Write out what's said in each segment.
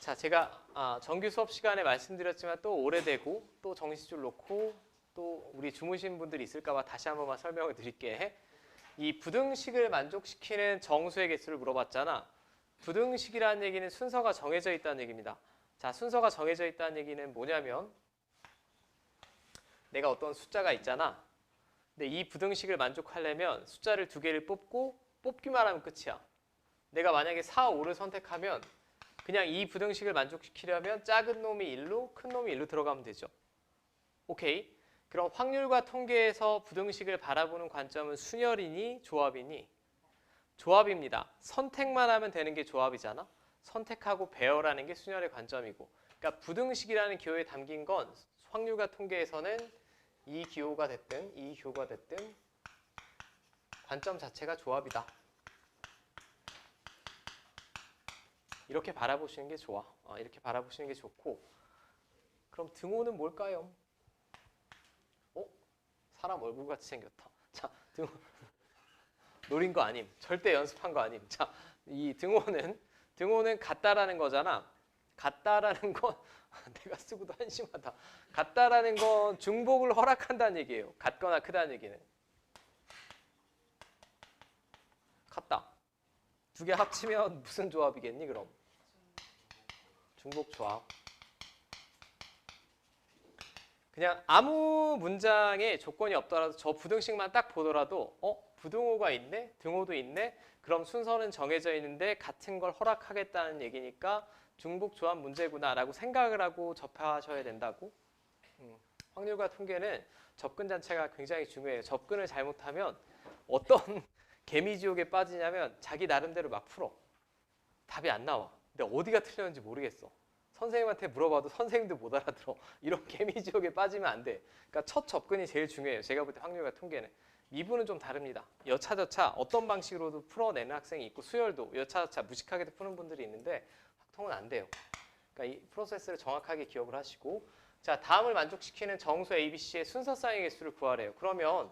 자, 제가 정규 수업 시간에 말씀드렸지만 또 오래되고 또 정시줄 놓고 또 우리 주무신 분들이 있을까 봐 다시 한 번만 설명을 드릴게. 이 부등식을 만족시키는 정수의 개수를 물어봤잖아. 부등식이라는 얘기는 순서가 정해져 있다는 얘기입니다. 자, 순서가 정해져 있다는 얘기는 뭐냐면 내가 어떤 숫자가 있잖아. 근데 이 부등식을 만족하려면 숫자를 두 개를 뽑고 뽑기만 하면 끝이야. 내가 만약에 4, 5를 선택하면 그냥 이 부등식을 만족시키려면 작은 놈이 1로 큰 놈이 1로 들어가면 되죠. 오케이. 그럼 확률과 통계에서 부등식을 바라보는 관점은 순열이니 조합이니? 조합입니다. 선택만 하면 되는 게 조합이잖아. 선택하고 배열하는 게 순열의 관점이고. 그러니까 부등식이라는 기호에 담긴 건 확률과 통계에서는 이 기호가 됐든 이 기호가 됐든 관점 자체가 조합이다. 이렇게 바라보시는 게 좋아. 이렇게 바라보시는 게 좋고. 그럼 등호는 뭘까요? 사람 얼굴같이 생겼다. 자, 등호 노린 거 아님. 절대 연습한 거 아님. 자, 이 등호는 같다라는 거잖아. 같다라는 건 내가 쓰고도 한심하다. 같다라는 건 중복을 허락한다는 얘기예요. 같거나 크다는 얘기는. 같다. 두 개 합치면 무슨 조합이겠니 그럼? 중복 조합. 그냥 아무 문장에 조건이 없더라도 저 부등식만 딱 보더라도 부등호가 있네? 등호도 있네? 그럼 순서는 정해져 있는데 같은 걸 허락하겠다는 얘기니까 중복 조합 문제구나 라고 생각을 하고 접하셔야 된다고. 확률과 통계는 접근 자체가 굉장히 중요해요. 접근을 잘못하면 어떤 개미지옥에 빠지냐면 자기 나름대로 막 풀어. 답이 안 나와. 근데 어디가 틀렸는지 모르겠어. 선생님한테 물어봐도 선생님도 못 알아들어. 이런 개미지옥에 빠지면 안 돼. 그러니까 첫 접근이 제일 중요해요. 제가 볼 때 확률과 통계는. 미분은 좀 다릅니다. 여차저차 어떤 방식으로도 풀어내는 학생이 있고 수열도 여차저차 무식하게도 푸는 분들이 있는데 확통은 안 돼요. 그러니까 이 프로세스를 정확하게 기억을 하시고 자, 다음을 만족시키는 정수 ABC의 순서쌍의 개수를 구하래요. 그러면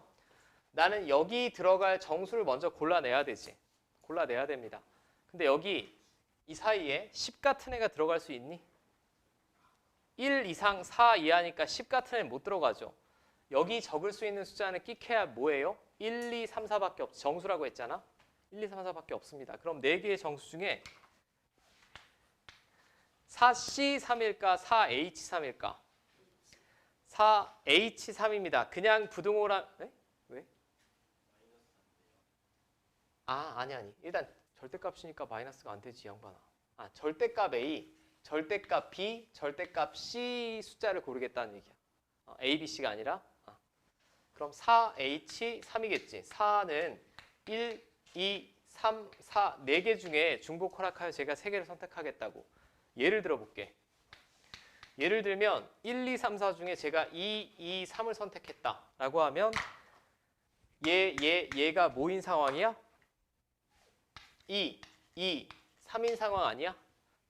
나는 여기 들어갈 정수를 먼저 골라내야 되지. 골라내야 됩니다. 근데 여기 이 사이에 10 같은 애가 들어갈 수 있니? 1 이상 4 이하니까 10 같은 애는 못 들어가죠. 여기 적을 수 있는 숫자는 끽해야 뭐예요? 1, 2, 3, 4밖에 없지. 정수라고 했잖아. 1, 2, 3, 4밖에 없습니다. 그럼 4개의 정수 중에 4C3일까? 4H3일까? 4H3입니다. 그냥 부등호랑 네? 왜? 아니. 일단 절대값이니까 마이너스가 안 되지, 양반아. 절대값 A, 절대값 B, 절대값 C 숫자를 고르겠다는 얘기야. A, B, C가 아니라. 그럼 4H3이겠지. 4는 1, 2, 3, 4, 4개 중에 중복 허락하여 제가 3개를 선택하겠다고. 예를 들어볼게. 예를 들면 1, 2, 3, 4 중에 제가 2, 2, 3을 선택했다라고 하면 얘가 뭐인 상황이야? 2, 2, 3인 상황 아니야?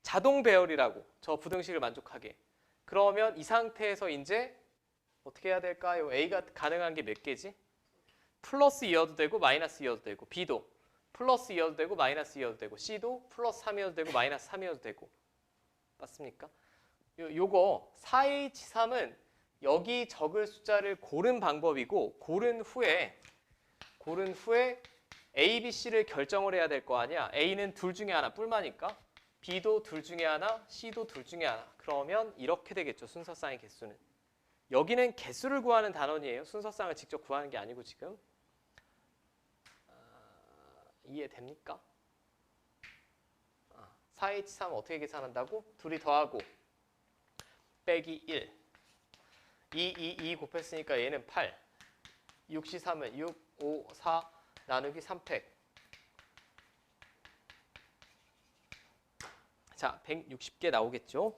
자동 배열이라고. 저 부등식을 만족하게. 그러면 이 상태에서 이제 어떻게 해야 될까요? A가 가능한 게 몇 개지? 플러스 2여도 되고 마이너스 2여도 되고 B도 플러스 2여도 되고 마이너스 2여도 되고 C도 플러스 3이어도 되고 마이너스 3이어도 되고 맞습니까? 요거 4H3은 여기 적을 숫자를 고른 방법이고 고른 후에 A, B, C를 결정을 해야 될 거 아니야. A는 둘 중에 하나 뿔마니까 B도 둘 중에 하나, C도 둘 중에 하나. 그러면 이렇게 되겠죠. 순서쌍의 개수는. 여기는 개수를 구하는 단원이에요. 순서쌍을 직접 구하는 게 아니고 지금. 이해됩니까? 4H3 어떻게 계산한다고? 둘이 더하고 빼기 1. 2 곱했으니까 얘는 8. 6C3은 6, 5, 4 나누기 3팩. 자, 160개 나오겠죠?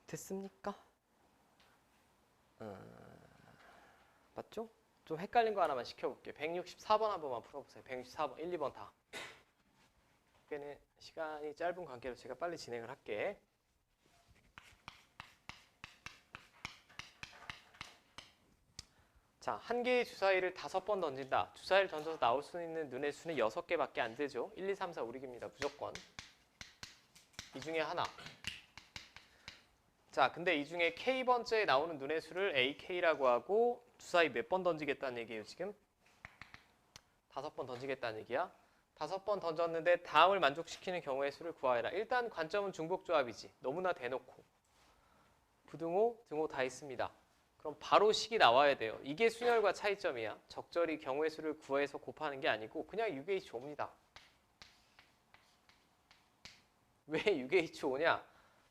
됐습니까? 맞죠? 좀 헷갈린 거 하나만 시켜볼게요. 164번 한 번만 풀어보세요. 164번, 1, 2번 다. 시간이 짧은 관계로 제가 빨리 진행을 할게. 자, 한 개의 주사위를 5번 던진다. 주사위를 던져서 나올 수 있는 눈의 수는 6개밖에 안 되죠. 1, 2, 3, 4 우리깁니다. 무조건. 이 중에 중에 하나. 자, 근데 이 중에 K번째에 나오는 눈의 수를 AK라고 하고 주사위 몇 번 던지겠다는 얘기예요, 지금? 5번 던지겠다는 얘기야. 5번 던졌는데 다음을 만족시키는 경우의 수를 구하여라. 일단 관점은 중복조합이지. 너무나 대놓고. 부등호, 등호 다 있습니다. 그럼 바로 식이 나와야 돼요. 이게 순열과 차이점이야. 적절히 경우의 수를 구해서 곱하는 게 아니고 그냥 6H5입니다. 왜 6H5냐?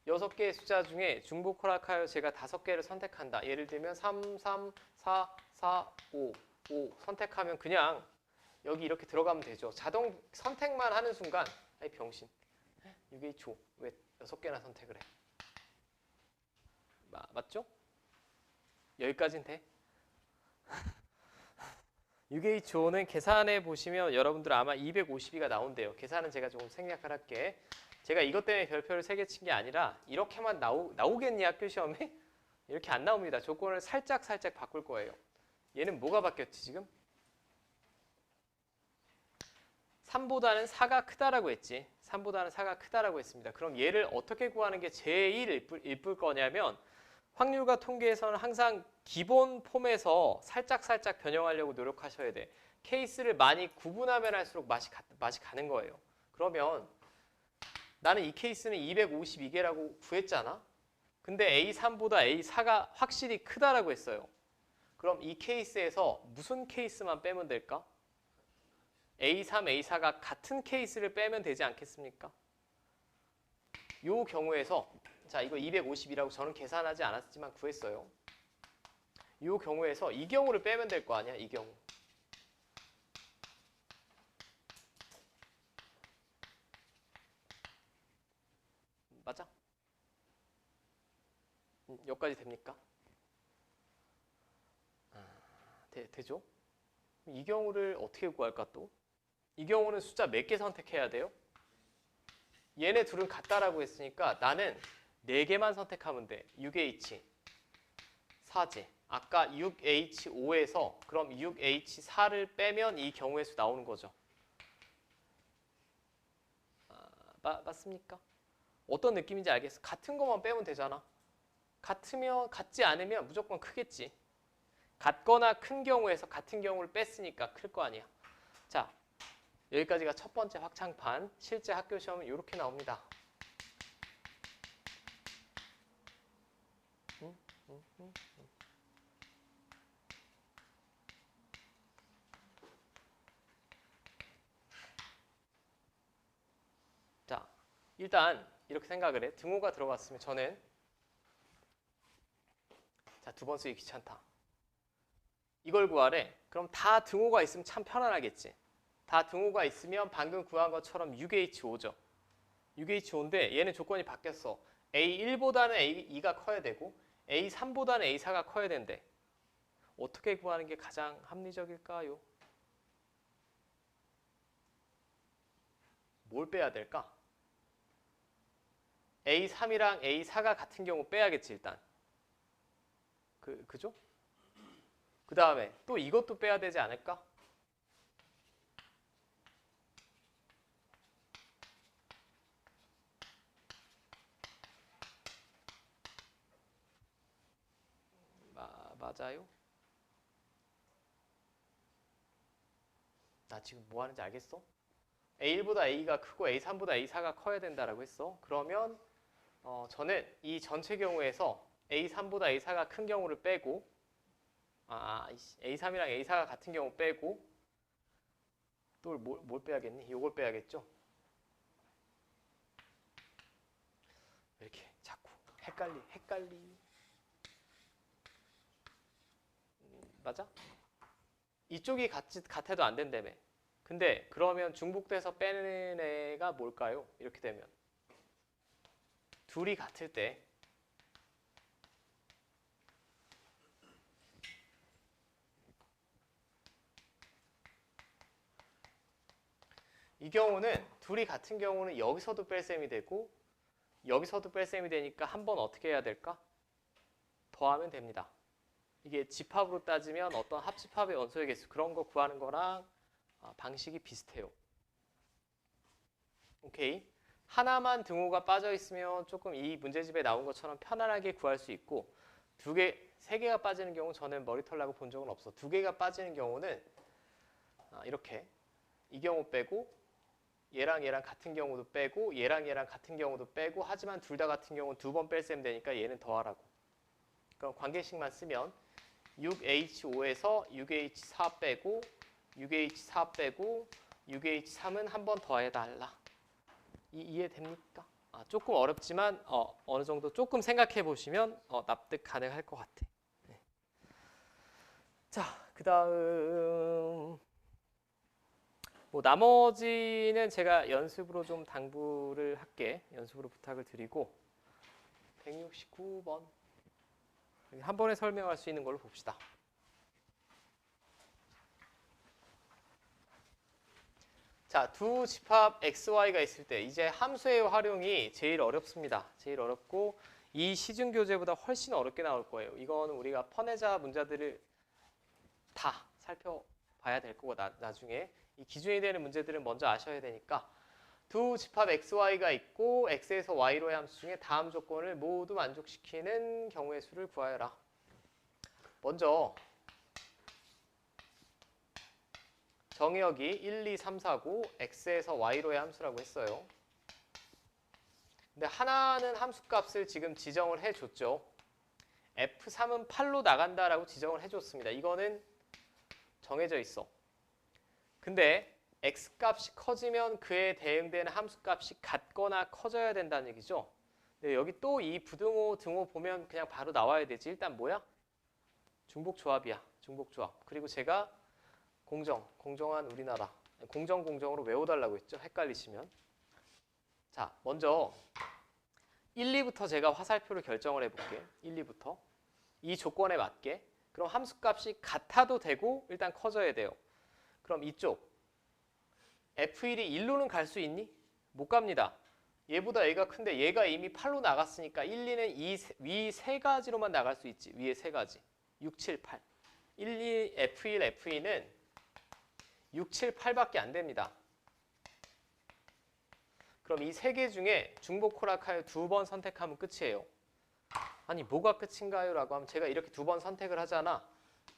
6개의 숫자 중에 중복 허락하여 제가 5개를 선택한다. 예를 들면 3, 3, 4, 4, 5, 5 선택하면 그냥 여기 이렇게 들어가면 되죠. 자동 선택만 하는 순간 아이 병신 6H5 왜 6개나 선택을 해? 맞죠? 여기까지는 돼? 6H5는 계산해 보시면 여러분들 아마 252가 나온대요. 계산은 제가 조금 생략을 할게. 제가 이것 때문에 별표를 3개 친 게 아니라 이렇게만 나오겠니 학교 시험에? 이렇게 안 나옵니다. 조건을 살짝 바꿀 거예요. 얘는 뭐가 바뀌었지 지금? 3보다는 4가 크다라고 했지. 3보다는 4가 크다라고 했습니다. 그럼 얘를 어떻게 구하는 게 제일 이쁠 거냐면 확률과 통계에서는 항상 기본 폼에서 살짝 변형하려고 노력하셔야 돼. 케이스를 많이 구분하면 할수록 맛이 가는 거예요. 그러면 나는 이 케이스는 252개라고 구했잖아. 근데 A3보다 A4가 확실히 크다라고 했어요. 그럼 이 케이스에서 무슨 케이스만 빼면 될까? A3, A4가 같은 케이스를 빼면 되지 않겠습니까? 이 경우에서 자 이거 250이라고 저는 계산하지 않았지만 구했어요. 이 경우에서 이 경우를 빼면 될 거 아니야? 이 경우. 맞아? 여기까지 됩니까? 되죠? 이 경우를 어떻게 구할까 또? 이 경우는 숫자 몇 개 선택해야 돼요? 얘네 둘은 같다라고 했으니까 나는 4개만 선택하면 돼. 6H, 4제. 아까 6H5에서 그럼 6H4를 빼면 이 경우의 수 나오는 거죠. 맞습니까? 어떤 느낌인지 알겠어? 같은 것만 빼면 되잖아. 같지 않으면 무조건 크겠지. 같거나 큰 경우에서 같은 경우를 뺐으니까 클 거 아니야. 자, 여기까지가 첫 번째 확장판. 실제 학교 시험은 이렇게 나옵니다. 자, 일단 이렇게 생각을 해. 등호가 들어갔으면 저는 자, 2번 쓰기 귀찮다. 이걸 구하래. 그럼 다 등호가 있으면 참 편안하겠지. 다 등호가 있으면 방금 구한 것처럼 6H5죠. 6H5인데 얘는 조건이 바뀌었어. A1보다는 A2가 커야 되고 A3보다는 A4가 커야 된대. 어떻게 구하는 게 가장 합리적일까요? 뭘 빼야 될까? A3이랑 A4가 같은 경우 빼야겠지 일단. 그죠? 그 다음에 또 이것도 빼야 되지 않을까? 맞아요? 나 지금 뭐 하는지 알겠어? A1보다 A가 크고 A3보다 A4가 커야 된다라고 했어. 그러면 저는 이 전체 경우에서 A3보다 A4가 큰 경우를 빼고 A3이랑 A4가 같은 경우 빼고 또 뭘 빼야겠니? 이걸 빼야겠죠? 왜 이렇게 자꾸 헷갈리. 맞아? 이쪽이 같아도 안 된다며. 근데 그러면 중복돼서 빼는 애가 뭘까요? 이렇게 되면 둘이 같을 때 이 경우는 둘이 같은 경우는 여기서도 뺄셈이 되고 여기서도 뺄셈이 되니까 한번 어떻게 해야 될까? 더하면 됩니다. 이게 집합으로 따지면 어떤 합집합의 원소의 개수 그런 거 구하는 거랑 방식이 비슷해요. 오케이. 하나만 등호가 빠져 있으면 조금 이 문제집에 나온 것처럼 편안하게 구할 수 있고 두 개, 세 개가 빠지는 경우 저는 머리털 나고 본 적은 없어. 두 개가 빠지는 경우는 이렇게 이 경우 빼고 얘랑 얘랑 같은 경우도 빼고 얘랑 얘랑 같은 경우도 빼고 하지만 둘 다 같은 경우는 두 번 뺄셈 되니까 얘는 더하라고. 그럼 관계식만 쓰면 6H5에서 6H4 빼고 6H4 빼고 6H3은 한 번 더해달라. 이해됩니까? 조금 어렵지만 어느 정도 조금 생각해 보시면 납득 가능할 것 같아. 네. 자, 그 다음 뭐 나머지는 제가 연습으로 좀 당부를 할게. 연습으로 부탁을 드리고 169번 한 번에 설명할 수 있는 걸로 봅시다. 자, 두 집합 XY가 있을 때 이제 함수의 활용이 제일 어렵습니다. 제일 어렵고 이 시중 교재보다 훨씬 어렵게 나올 거예요. 이거는 우리가 퍼내자 문제들을 다 살펴봐야 될 거고 나중에 이 기준이 되는 문제들은 먼저 아셔야 되니까 두 집합 XY가 있고 X에서 Y로의 함수 중에 다음 조건을 모두 만족시키는 경우의 수를 구하여라. 먼저 정의역이 1, 2, 3, 4, 9 X에서 Y로의 함수라고 했어요. 근데 하나는 함수값을 지금 지정을 해줬죠. F3은 8로 나간다라고 지정을 해줬습니다. 이거는 정해져 있어. 근데 X값이 커지면 그에 대응되는 함수값이 같거나 커져야 된다는 얘기죠. 근데 여기 또 이 부등호, 등호 보면 그냥 바로 나와야 되지. 일단 뭐야? 중복조합이야. 중복조합. 그리고 제가 공정한 우리나라. 공정으로 외워달라고 했죠. 헷갈리시면. 자, 먼저 1, 2부터 제가 화살표를 결정을 해볼게요. 1, 2부터. 이 조건에 맞게. 그럼 함수값이 같아도 되고 일단 커져야 돼요. 그럼 이쪽 F1이 1로는 갈 수 있니? 못 갑니다. 얘보다 얘가 큰데 얘가 이미 8로 나갔으니까 1, 2는 위 세 가지로만 나갈 수 있지. 위에 세 가지. 6, 7, 8. 1, 2, F1, F2는 6, 7, 8밖에 안 됩니다. 그럼 이 세 개 중에 중복 호락하여 두 번 선택하면 끝이에요. 아니 뭐가 끝인가요? 라고 하면 제가 이렇게 두 번 선택을 하잖아.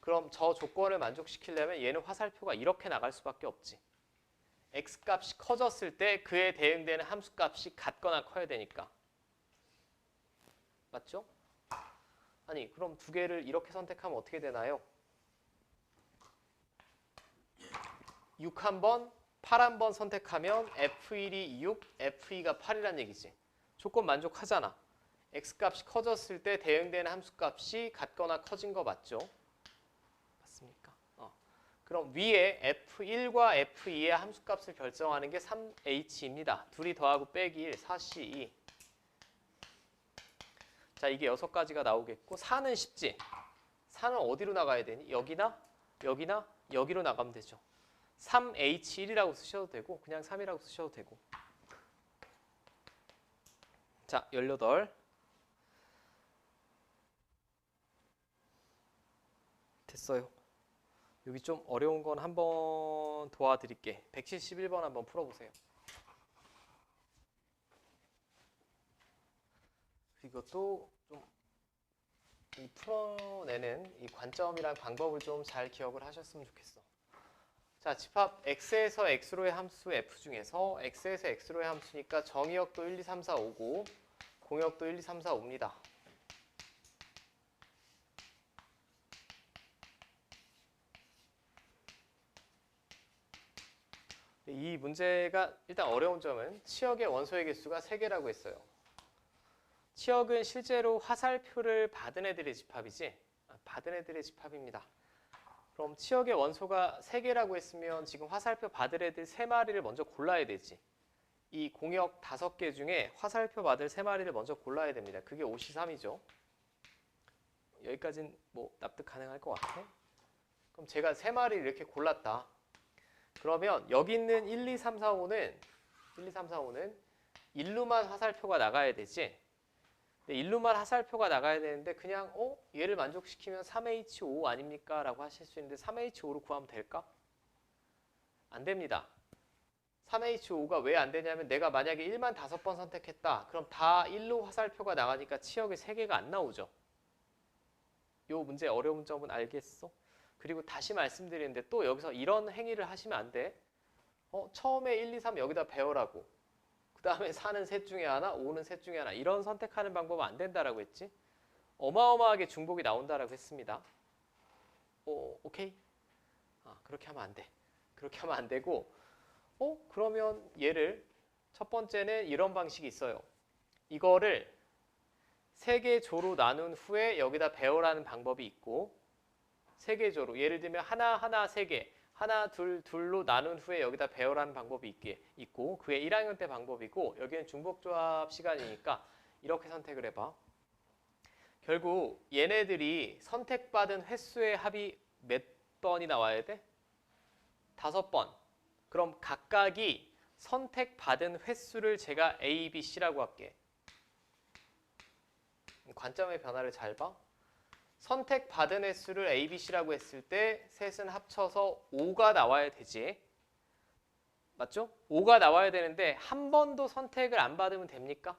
그럼 저 조건을 만족시키려면 얘는 화살표가 이렇게 나갈 수밖에 없지. X값이 커졌을 때 그에 대응되는 함수값이 같거나 커야 되니까. 맞죠? 아니 그럼 두 개를 이렇게 선택하면 어떻게 되나요? 6 한번, 8 한번 선택하면 F1이 6, F2가 8이란 얘기지. 조건 만족하잖아. X값이 커졌을 때 대응되는 함수값이 같거나 커진 거 맞죠? 맞습니까? 그럼 위에 F1과 F2의 함수값을 결정하는 게 3H입니다. 둘이 더하고 빼기 1, 4C2. 자, 이게 6가지가 나오겠고 4는 쉽지? 4는 어디로 나가야 되니? 여기나 여기로 나가면 되죠. 3H1이라고 쓰셔도 되고 그냥 3이라고 쓰셔도 되고. 자, 18. 됐어요. 여기 좀 어려운 건 한번 도와드릴게. 171번 한번 풀어보세요. 이것도 좀 이 풀어내는 이 관점이랑 방법을 좀 잘 기억을 하셨으면 좋겠어. 자, 집합 X에서 X로의 함수 F 중에서 X에서 X로의 함수니까 정의역도 1, 2, 3, 4, 5고 공역도 1, 2, 3, 4, 5입니다. 이 문제가 일단 어려운 점은 치역의 원소의 개수가 3개라고 했어요. 치역은 실제로 화살표를 받은 애들의 집합이지? 받은 애들의 집합입니다. 그럼 치역의 원소가 3개라고 했으면 지금 화살표 받을 애들 3마리를 먼저 골라야 되지. 이 공역 5개 중에 화살표 받을 3마리를 먼저 골라야 됩니다. 그게 5C3이죠. 여기까지는 뭐 납득 가능할 것 같아. 그럼 제가 3마리를 이렇게 골랐다. 그러면 여기 있는 1, 2, 3, 4, 5는 일루만 화살표가 나가야 되지. 근데 일루만 화살표가 나가야 되는데 그냥 얘를 만족시키면 3H5 아닙니까? 라고 하실 수 있는데 3H5로 구하면 될까? 안 됩니다. 3H5가 왜 안 되냐면 내가 만약에 1만 5번 선택했다. 그럼 다 1로 화살표가 나가니까 치역이 3개가 안 나오죠. 요 문제 어려운 점은 알겠어? 그리고 다시 말씀드리는데 또 여기서 이런 행위를 하시면 안 돼. 처음에 1, 2, 3 여기다 배우라고. 그 다음에 4는 셋 중에 하나, 5는 셋 중에 하나. 이런 선택하는 방법은 안 된다라고 했지. 어마어마하게 중복이 나온다라고 했습니다. 오케이? 그렇게 하면 안 돼. 그렇게 하면 안 되고 그러면 얘를 첫 번째는 이런 방식이 있어요. 이거를 3개 조로 나눈 후에 여기다 배우라는 방법이 있고 3개 조로 예를 들면 하나 하나 3개 하나 둘 둘로 나눈 후에 여기다 배우라는 방법이 있고 그게 1학년 때 방법이고 여기는 중복조합 시간이니까 이렇게 선택을 해봐. 결국 얘네들이 선택받은 횟수의 합이 몇 번이 나와야 돼? 5번. 그럼 각각이 선택받은 횟수를 제가 A, B, C라고 할게. 관점의 변화를 잘 봐. 선택받은 횟수를 A, B, C라고 했을 때 셋은 합쳐서 5가 나와야 되지. 맞죠? 5가 나와야 되는데 한 번도 선택을 안 받으면 됩니까?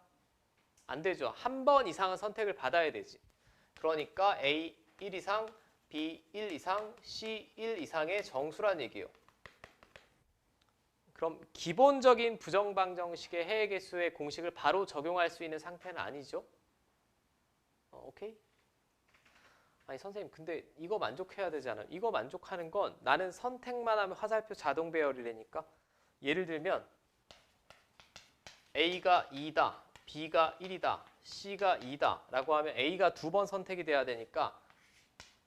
안 되죠. 한 번 이상은 선택을 받아야 되지. 그러니까 A 1 이상, B 1 이상, C 1 이상의 정수란 얘기예요. 그럼 기본적인 부정방정식의 해의 개수의 공식을 바로 적용할 수 있는 상태는 아니죠. 오케이? 아니 선생님 근데 이거 만족해야 되잖아요. 이거 만족하는 건 나는 선택만 하면 화살표 자동 배열이라니까. 예를 들면 A가 2다, B가 1이다, C가 2다 라고 하면 A가 2번 선택이 돼야 되니까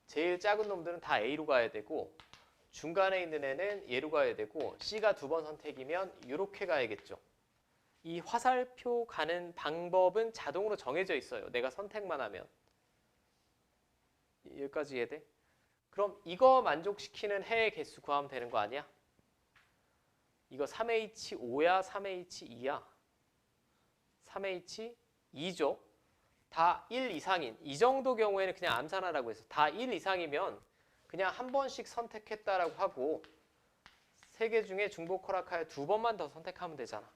제일 작은 놈들은 다 A로 가야 되고 중간에 있는 애는 얘로 가야 되고 C가 2번 선택이면 이렇게 가야겠죠. 이 화살표 가는 방법은 자동으로 정해져 있어요. 내가 선택만 하면. 여기까지 이해돼? 그럼 이거 만족시키는 해의 개수 구하면 되는 거 아니야? 이거 3H5야? 3H2야? 3H2죠? 다 1 이상인 이 정도 경우에는 그냥 암산하라고 해서 다 1 이상이면 그냥 한 번씩 선택했다라고 하고 3개 중에 중복 허락하여 2번만 더 선택하면 되잖아.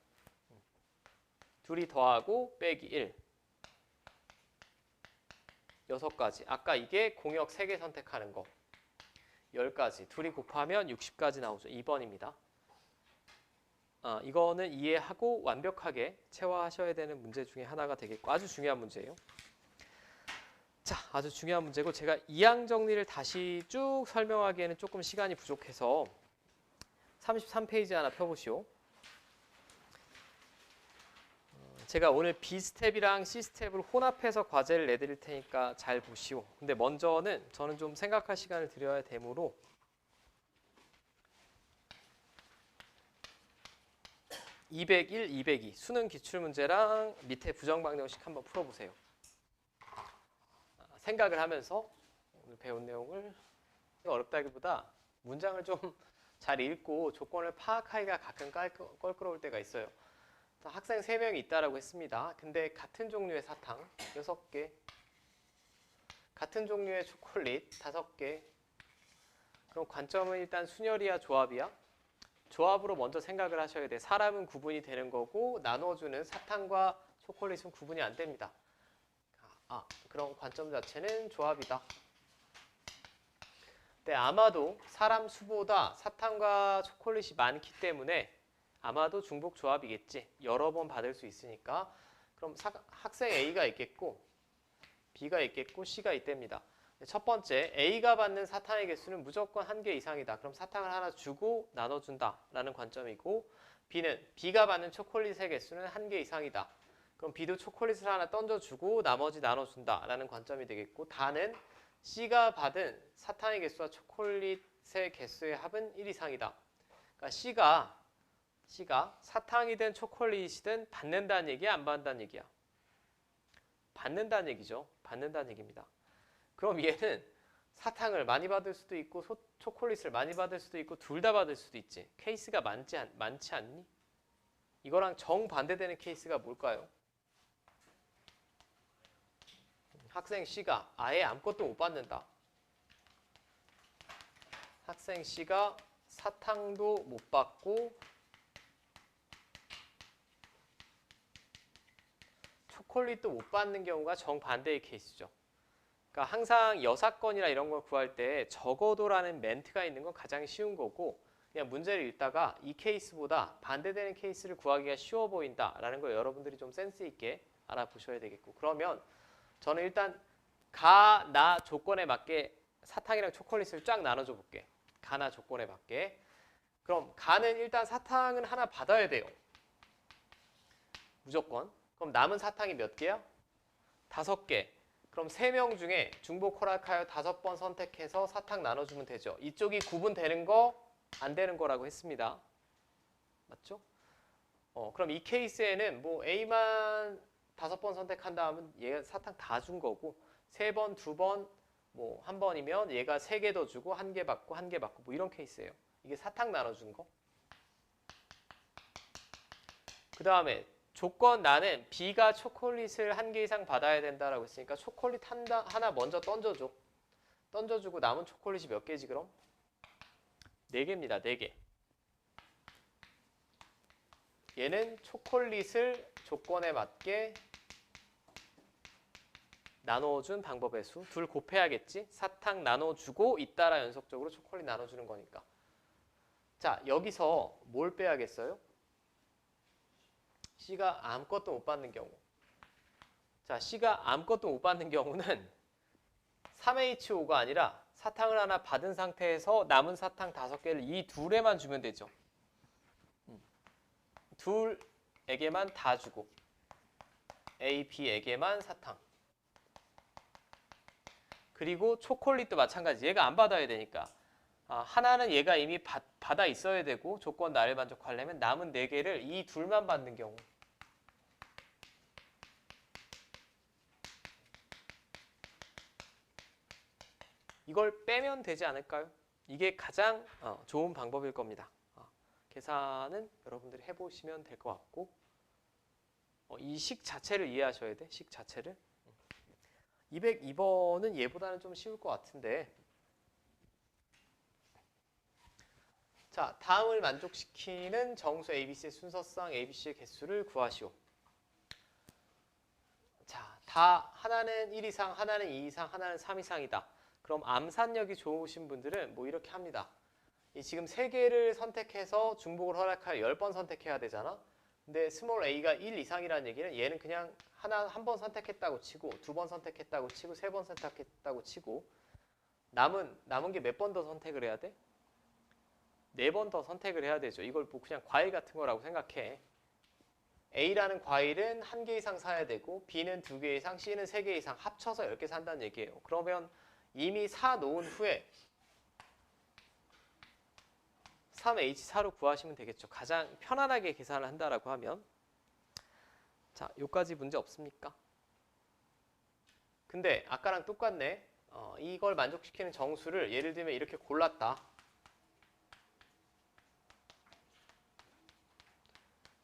둘이 더하고 빼기 1 6가지. 아까 이게 공역 3개 선택하는 거 10가지. 둘이 곱하면 60까지 나오죠. 2번입니다. 이거는 이해하고 완벽하게 체화하셔야 되는 문제 중에 하나가 되겠고 아주 중요한 문제예요. 자, 아주 중요한 문제고 제가 이항 정리를 다시 쭉 설명하기에는 조금 시간이 부족해서 33페이지 하나 펴보시오. 제가 오늘 B스텝이랑 C스텝을 혼합해서 과제를 내드릴 테니까 잘 보시오. 근데 먼저는 저는 좀 생각할 시간을 드려야 되므로 201, 202 수능 기출문제랑 밑에 부정방정식 한번 풀어보세요. 생각을 하면서 오늘 배운 내용을 어렵다기보다 문장을 좀 잘 읽고 조건을 파악하기가 가끔 껄끄러울 때가 있어요. 학생 3명이 있다라고 했습니다. 근데 같은 종류의 사탕 6개, 같은 종류의 초콜릿 5개. 그럼 관점은 일단 순열이야 조합이야? 조합으로 먼저 생각을 하셔야 돼. 사람은 구분이 되는 거고 나눠주는 사탕과 초콜릿은 구분이 안 됩니다. 그럼 관점 자체는 조합이다. 근데 아마도 사람 수보다 사탕과 초콜릿이 많기 때문에 아마도 중복 조합이겠지. 여러 번 받을 수 있으니까. 그럼 학생 A가 있겠고 B가 있겠고 C가 있답니다. 첫 번째, A가 받는 사탕의 개수는 무조건 1개 이상이다. 그럼 사탕을 하나 주고 나눠준다 라는 관점이고 B는 B가 받는 초콜릿의 개수는 1개 이상이다. 그럼 B도 초콜릿을 하나 던져주고 나머지 나눠준다 라는 관점이 되겠고 다는 C가 받은 사탕의 개수와 초콜릿의 개수의 합은 1 이상이다. 그러니까 C가 사탕이든 초콜릿이든 받는다는 얘기야? 안 받는다는 얘기야? 받는다는 얘기죠. 받는다는 얘기입니다. 그럼 얘는 사탕을 많이 받을 수도 있고 초콜릿을 많이 받을 수도 있고 둘 다 받을 수도 있지. 케이스가 많지 않니? 이거랑 정반대되는 케이스가 뭘까요? 학생 C가 아예 아무것도 못 받는다. 학생 C가 사탕도 못 받고 초콜릿도 못 받는 경우가 정반대의 케이스죠. 그러니까 항상 여사건이나 이런 걸 구할 때 적어도라는 멘트가 있는 건 가장 쉬운 거고 그냥 문제를 읽다가 이 케이스보다 반대되는 케이스를 구하기가 쉬워 보인다라는 걸 여러분들이 좀 센스 있게 알아보셔야 되겠고 그러면 저는 일단 가, 나 조건에 맞게 사탕이랑 초콜릿을 쫙 나눠줘 볼게. 가나 조건에 맞게. 그럼 가는 일단 사탕은 하나 받아야 돼요. 무조건. 그럼 남은 사탕이 몇 개야? 5개. 그럼 3명 중에 중복 허락하여 5번 선택해서 사탕 나눠주면 되죠. 이쪽이 구분되는 거, 안 되는 거라고 했습니다. 맞죠? 그럼 이 케이스에는 뭐 A만 5번 선택한다 하면 얘가 사탕 다 준 거고 3번, 2번, 뭐 1번이면 얘가 3개 더 주고 1개 받고 1개 받고 뭐 이런 케이스예요. 이게 사탕 나눠준 거. 그 다음에 조건 나는 B가 초콜릿을 1개 이상 받아야 된다라고 했으니까 초콜릿 하나 먼저 던져줘. 던져주고 남은 초콜릿이 몇 개지 그럼? 4개입니다. 4개. 얘는 초콜릿을 조건에 맞게 나눠준 방법의 수. 둘 곱해야겠지? 사탕 나눠주고 잇따라 연속적으로 초콜릿 나눠주는 거니까. 자, 여기서 뭘 빼야겠어요? C가 아무것도 못 받는 경우. 자, C가 아무것도 못 받는 경우는 3H5가 아니라 사탕을 하나 받은 상태에서 남은 사탕 5개를 이 둘에만 주면 되죠. 둘에게만 다 주고 A, B에게만 사탕. 그리고 초콜릿도 마찬가지. 얘가 안 받아야 되니까. 하나는 얘가 이미 받아 있어야 되고 조건 나를 만족하려면 남은 4개를 이 둘만 받는 경우. 이걸 빼면 되지 않을까요? 이게 가장 좋은 방법일 겁니다. 계산은 여러분들이 해보시면 될 것 같고 이 식 자체를 이해하셔야 돼. 식 자체를. 202번은 얘보다는 좀 쉬울 것 같은데 자, 다음을 만족시키는 정수 ABC의 순서상 ABC의 개수를 구하시오. 자, 다 하나는 1 이상, 하나는 2 이상, 하나는 3 이상이다. 그럼 암산력이 좋으신 분들은 뭐 이렇게 합니다. 지금 3개를 선택해서 중복을 허락할 10번 선택해야 되잖아. 근데 스몰 a가 1 이상이라는 얘기는 얘는 그냥 한 번 선택했다고 치고 2번 선택했다고 치고 3번 선택했다고 치고 남은 게 몇 번 더 선택을 해야 돼? 4번 더 선택을 해야 되죠. 이걸 뭐 그냥 과일 같은 거라고 생각해. A라는 과일은 1개 이상 사야 되고 B는 2개 이상, C는 3개 이상 합쳐서 10개 산다는 얘기예요. 그러면 이미 사 놓은 후에 3H4로 구하시면 되겠죠. 가장 편안하게 계산을 한다라고 하면 자, 요까지 문제 없습니까? 근데 아까랑 똑같네. 이걸 만족시키는 정수를 예를 들면 이렇게 골랐다.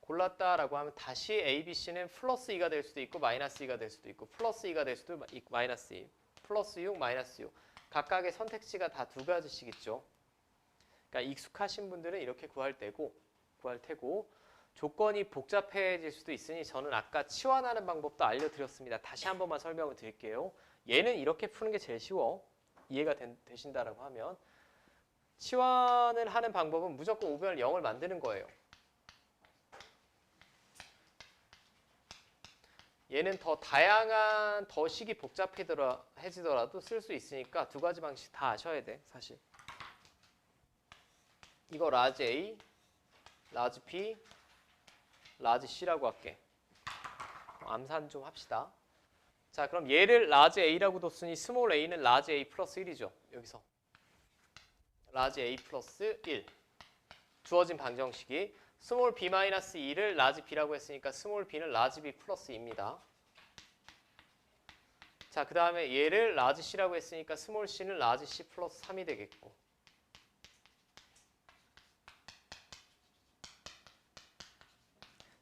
골랐다라고 하면 다시 A, B, C는 플러스 2가 될 수도 있고 마이너스 2가 될 수도 있고 플러스 2가 될 수도 있고 마이너스 2, 플러스 6, 마이너스 6 각각의 선택지가 다 2가지씩 있죠. 그러니까 익숙하신 분들은 이렇게 구할 테고 조건이 복잡해질 수도 있으니 저는 아까 치환하는 방법도 알려드렸습니다. 다시 한 번만 설명을 드릴게요. 얘는 이렇게 푸는 게 제일 쉬워. 이해가 되신다라고 하면 치환을 하는 방법은 무조건 5분의 0을 만드는 거예요. 얘는 더 다양한 더 식이 복잡해지더라도 쓸 수 있으니까 2가지 방식 다 아셔야 돼 사실. 이거 라지 A, 라지 B, 라지 C라고 할게. 암산 좀 합시다. 자, 그럼 얘를 라지 A라고 뒀으니 스몰 a는 라지 A 플러스 1이죠. 여기서 라지 A 플러스 1 주어진 방정식이 스몰 b 마이너스 2를 라지 b라고 했으니까 스몰 b는 라지 b 플러스 2입니다. 자, 그 다음에 얘를 라지 c라고 했으니까 스몰 c는 라지 c 플러스 3이 되겠고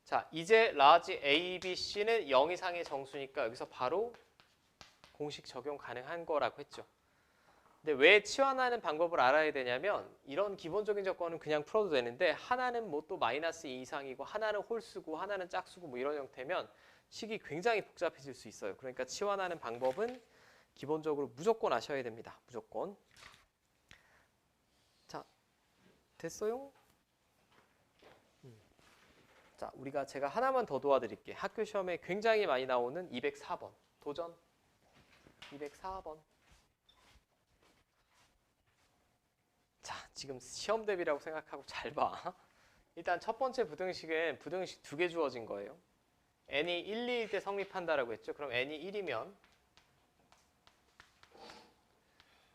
자, 이제 라지 A, B, C는 0 이상의 정수니까 여기서 바로 공식 적용 가능한 거라고 했죠. 근데 왜 치환하는 방법을 알아야 되냐면 이런 기본적인 조건은 그냥 풀어도 되는데 하나는 뭐 또 마이너스 2 이상이고 하나는 홀수고 하나는 짝수고 뭐 이런 형태면 식이 굉장히 복잡해질 수 있어요. 그러니까 치환하는 방법은 기본적으로 무조건 아셔야 됩니다. 무조건. 자, 됐어요? 자, 제가 하나만 더 도와드릴게요. 학교 시험에 굉장히 많이 나오는 204번. 도전. 204번. 자, 지금 시험 대비라고 생각하고 잘 봐. 일단 첫 번째 부등식은 부등식 2개 주어진 거예요. n이 1, 2일 때 성립한다라고 했죠. 그럼 n이 1이면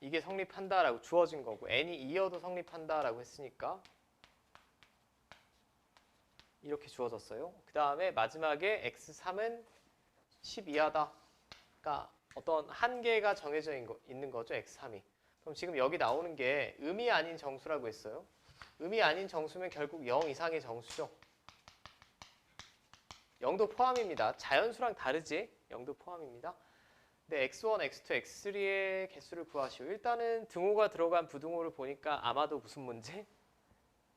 이게 성립한다라고 주어진 거고 n이 2여도 성립한다라고 했으니까 이렇게 주어졌어요. 그 다음에 마지막에 x3은 10 이하다. 그러니까 어떤 한계가 정해져 있는 거죠. x3이. 그럼 지금 여기 나오는 게 음이 아닌 정수라고 했어요. 음이 아닌 정수면 결국 0 이상의 정수죠. 0도 포함입니다. 자연수랑 다르지? 0도 포함입니다. 근데 x1, x2, x3의 개수를 구하시오. 일단은 등호가 들어간 부등호를 보니까 아마도 무슨 문제?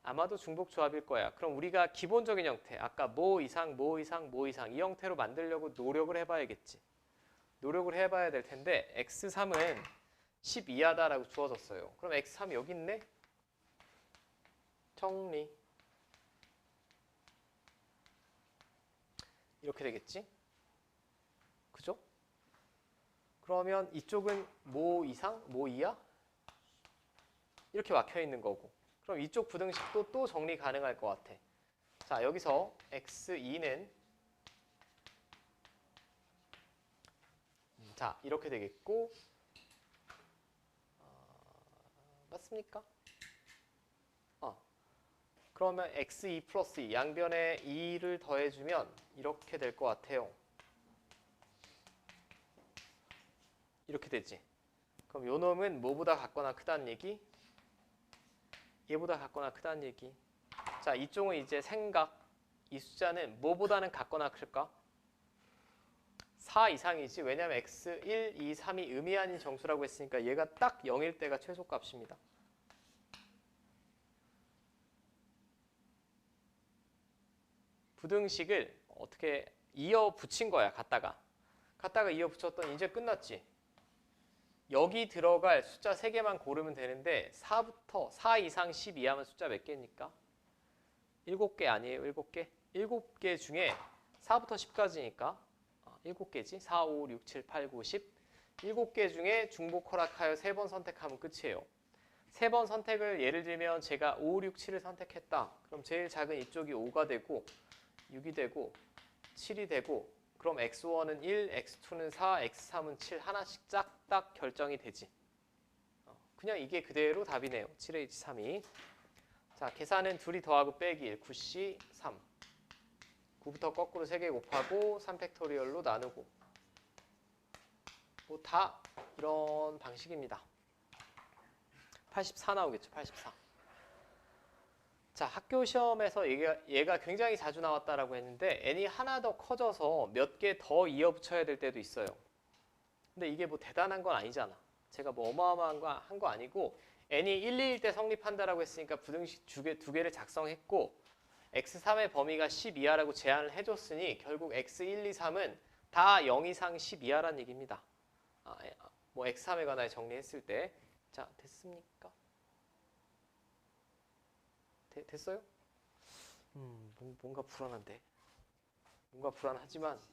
아마도 중복조합일 거야. 그럼 우리가 기본적인 형태, 아까 뭐 이상, 뭐 이상, 뭐 이상 이 형태로 만들려고 노력을 해봐야겠지. 노력을 해봐야 될 텐데 x3은 10 이하다라고 주어졌어요. 그럼 x3 여기 있네? 정리. 이렇게 되겠지? 그죠? 그러면 이쪽은 뭐 이상, 뭐 이하? 이렇게 막혀 있는 거고. 그럼 이쪽 부등식도 또 정리 가능할 것 같아. 자, 여기서 x2는 자, 이렇게 되겠고 맞습니까? 그러면 x2 플러스 2 양변에 2를 더해주면 이렇게 될 것 같아요. 이렇게 되지. 그럼 요 놈은 뭐보다 같거나 크다는 얘기? 얘보다 같거나 크다는 얘기. 자, 이쪽은 이제 생각. 이 숫자는 뭐보다는 같거나 클까? 4 이상이지. 왜냐하면 x 1, 2, 3이 의미 아닌 정수라고 했으니까 얘가 딱 0일 때가 최소값입니다. 부등식을 어떻게 이어 붙인 거야. 갖다가 이어 붙였더니 이제 끝났지. 여기 들어갈 숫자 3개만 고르면 되는데 4 이상 10 이하면 숫자 몇 개입니까? 7개 아니에요? 7개? 7개 중에 4부터 10까지니까 7개지? 4, 5, 6, 7, 8, 9, 10 7개 중에 중복 허락하여 3번 선택하면 끝이에요. 3번 선택을 예를 들면 제가 5, 6, 7을 선택했다. 그럼 제일 작은 이쪽이 5가 되고 6이 되고 7이 되고 그럼 x1은 1, x2는 4, x3은 7 하나씩 짝딱 결정이 되지. 그냥 이게 그대로 답이네요. 7H32. 자, 계산은 둘이 더하고 빼기 1, 9C 3. 9부터 거꾸로 3개 곱하고 3팩토리얼로 나누고 뭐 다 이런 방식입니다. 84 나오겠죠. 84. 자, 학교 시험에서 얘가 굉장히 자주 나왔다라고 했는데 n이 하나 더 커져서 몇 개 더 이어 붙여야 될 때도 있어요. 근데 이게 뭐 대단한 건 아니잖아. 제가 뭐 어마어마한 거 아니고 n이 1, 2일 때 성립한다라고 했으니까 부등식 두 개를 작성했고 x3의 범위가 10 이하라고 제한을 해줬으니 결국 x1, 2, 3은 다 0 이상 10 이하라는 얘기입니다. 뭐 x3에 관하여 정리했을 때. 자, 됐습니까? 됐어요? 뭔가 불안한데. 뭔가 불안하지만